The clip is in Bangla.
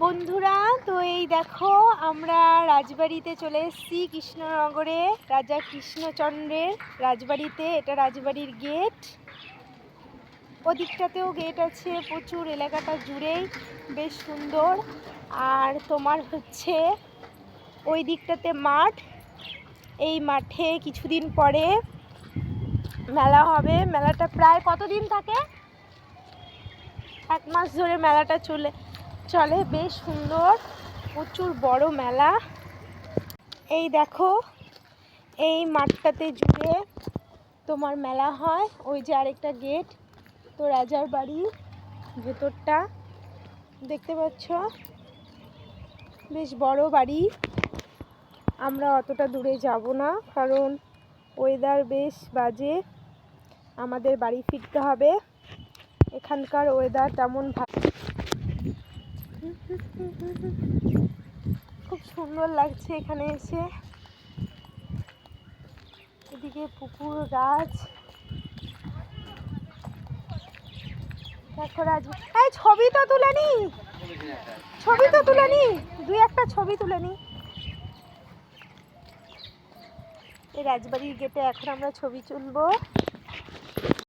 বন্ধুরা, তো এই দেখো আমরা রাজবাড়িতে চলে এসেছি। কৃষ্ণনগরে রাজা কৃষ্ণচন্দ্রের রাজবাড়িতে। এটা রাজবাড়ির গেট। ওদিকটাতেও গেট আছে, প্রচুর এলাকাটা জুড়েই বেশ সুন্দর। আর তোমার হচ্ছে ওই দিকটাতে মাঠ। এই মাঠে কিছুদিন পরে মেলা হবে। মেলাটা প্রায় কতদিন থাকে? 1 মাস ধরে মেলাটা চলে বেশ সুন্দর, প্রচুর বড় মেলা। এই দেখো এই মাঠটাতে জুড়ে তোমার মেলা হয়। ওই যে আরেকটা গেট, তো রাজার বাড়ি ভেতরটা দেখতে পাচ্ছ, বেশ বড় বাড়ি। আমরা অতটা দূরে যাব না, কারণ ওয়েদার বেশ বাজে, আমাদের বাড়ি ফিরতে হবে। এখানকার ওয়েদার তেমন ভালো। খুব সুন্দর লাগছে এখানে এসে। এদিকে পুকুর, গাছ। দেখো এই ছবি তো তুলে নি, 2-1টা ছবি তুলে নি। এই রাজবাড়ির গেটে এখন আমরা ছবি তুলবো।